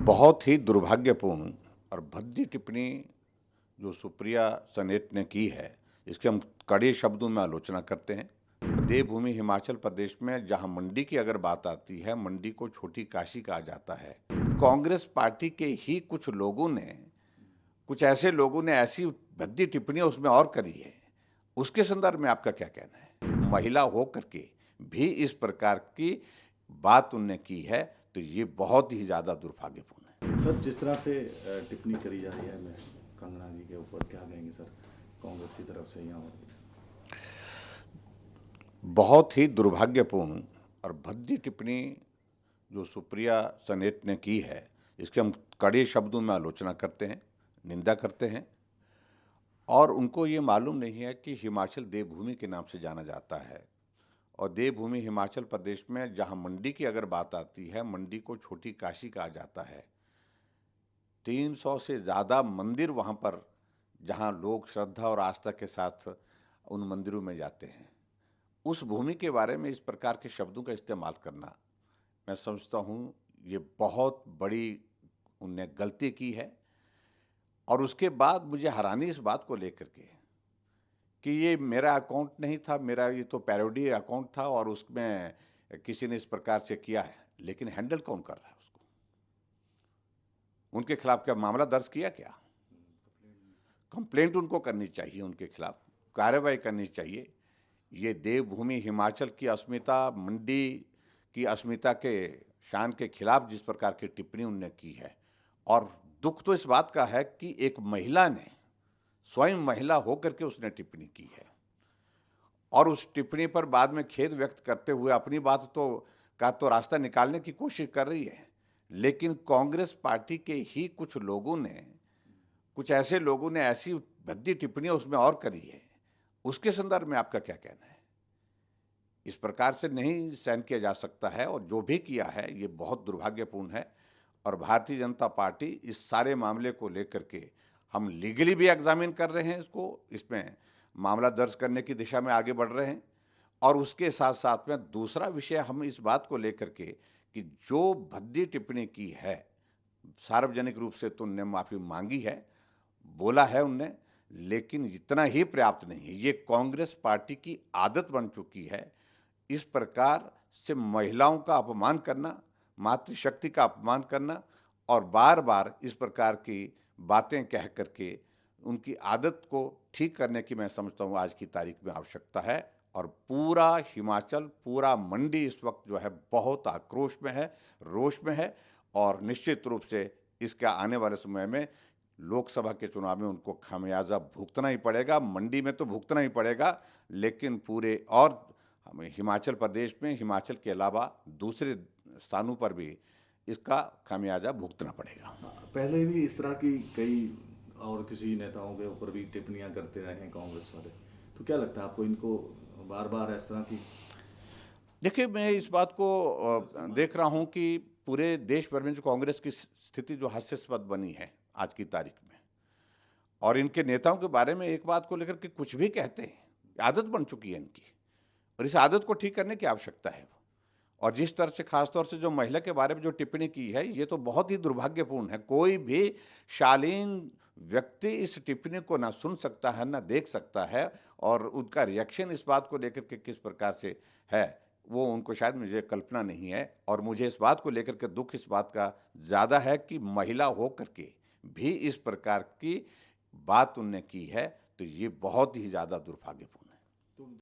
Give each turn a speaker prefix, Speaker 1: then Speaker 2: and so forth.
Speaker 1: बहुत ही दुर्भाग्यपूर्ण और भद्दी टिप्पणी जो सुप्रिया सनेट ने की है, इसके हम कड़े शब्दों में आलोचना करते हैं। देवभूमि हिमाचल प्रदेश में जहां मंडी की अगर बात आती है, मंडी को छोटी काशी कहा जाता है। कांग्रेस पार्टी के ही कुछ ऐसे लोगों ने ऐसी भद्दी टिप्पणियां उसमें और करी है। उसके संदर्भ में आपका क्या कहना है? महिला हो करके भी इस प्रकार की बात उनने की है, तो ये बहुत ही ज़्यादा दुर्भाग्यपूर्ण है।
Speaker 2: सर, जिस तरह से टिप्पणी करी जा रही है मैं कंगना जी के ऊपर, क्या कहेंगे सर कांग्रेस की तरफ से यहाँ पर?
Speaker 1: बहुत ही दुर्भाग्यपूर्ण और भद्दी टिप्पणी जो सुप्रिया सनेट ने की है, इसके हम कड़े शब्दों में आलोचना करते हैं, निंदा करते हैं। और उनको ये मालूम नहीं है कि हिमाचल देवभूमि के नाम से जाना जाता है, और देवभूमि हिमाचल प्रदेश में जहां मंडी की अगर बात आती है, मंडी को छोटी काशी कहा जाता है। 300 से ज़्यादा मंदिर वहां पर, जहां लोग श्रद्धा और आस्था के साथ उन मंदिरों में जाते हैं, उस भूमि के बारे में इस प्रकार के शब्दों का इस्तेमाल करना, मैं समझता हूँ ये बहुत बड़ी उनने गलती की है। और उसके बाद मुझे हैरानी इस बात को लेकर के कि ये मेरा अकाउंट नहीं था, मेरा ये तो पैरोडी अकाउंट था और उसमें किसी ने इस प्रकार से किया है, लेकिन हैंडल कौन कर रहा है उसको? उनके खिलाफ क्या मामला दर्ज किया? क्या कंप्लेंट उनको करनी चाहिए, उनके खिलाफ कार्रवाई करनी चाहिए। ये देवभूमि हिमाचल की अस्मिता, मंडी की अस्मिता के शान के खिलाफ जिस प्रकार की टिप्पणी उनने की है, और दुख तो इस बात का है कि एक महिला ने, स्वयं महिला होकर के उसने टिप्पणी की है, और उस टिप्पणी पर बाद में खेद व्यक्त करते हुए अपनी बात का तो रास्ता निकालने की कोशिश कर रही है। लेकिन कांग्रेस पार्टी के ही कुछ ऐसे लोगों ने ऐसी भद्दी टिप्पणियां उसमें और करी है। उसके संदर्भ में आपका क्या कहना है? इस प्रकार से नहीं सहन किया जा सकता है, और जो भी किया है ये बहुत दुर्भाग्यपूर्ण है। और भारतीय जनता पार्टी इस सारे मामले को लेकर के, हम लीगली भी एग्जामिन कर रहे हैं इसको, इसमें मामला दर्ज करने की दिशा में आगे बढ़ रहे हैं। और उसके साथ साथ में दूसरा विषय हम इस बात को लेकर के कि जो भद्दी टिप्पणी की है, सार्वजनिक रूप से तो उनने माफ़ी मांगी है, बोला है उनने, लेकिन इतना ही पर्याप्त नहीं है। ये कांग्रेस पार्टी की आदत बन चुकी है इस प्रकार से महिलाओं का अपमान करना, मातृशक्ति का अपमान करना, और बार बार इस प्रकार की बातें कह करके उनकी आदत को ठीक करने की मैं समझता हूँ आज की तारीख में आवश्यकता है। और पूरा हिमाचल, पूरा मंडी इस वक्त जो है बहुत आक्रोश में है, रोष में है, और निश्चित रूप से इसका आने वाले समय में लोकसभा के चुनाव में उनको खामियाजा भुगतना ही पड़ेगा। मंडी में तो भुगतना ही पड़ेगा, लेकिन पूरे और हमें हिमाचल प्रदेश में, हिमाचल के अलावा दूसरे स्थानों पर भी इसका खामियाजा भुगतना पड़ेगा।
Speaker 2: पहले भी इस तरह की कई और किसी नेताओं के ऊपर भी टिप्पणियां करते रहे हैं कांग्रेस वाले, तो क्या लगता है आपको इनको बार बार इस तरह की?
Speaker 1: देखिए, मैं इस बात को देख रहा हूं कि पूरे देश भर में जो कांग्रेस की स्थिति जो हास्यास्पद बनी है आज की तारीख में, और इनके नेताओं के बारे में एक बात को लेकर के कुछ भी कहते हैं, आदत बन चुकी है इनकी, और इस आदत को ठीक करने की आवश्यकता है। और जिस तरह से खासतौर से जो महिला के बारे में जो टिप्पणी की है, ये तो बहुत ही दुर्भाग्यपूर्ण है। कोई भी शालीन व्यक्ति इस टिप्पणी को ना सुन सकता है, ना देख सकता है, और उनका रिएक्शन इस बात को लेकर के किस प्रकार से है, वो उनको शायद, मुझे कल्पना नहीं है। और मुझे इस बात को लेकर के दुख इस बात का ज़्यादा है कि महिला हो करके भी इस प्रकार की बात उनने की है, तो ये बहुत ही ज़्यादा दुर्भाग्यपूर्ण।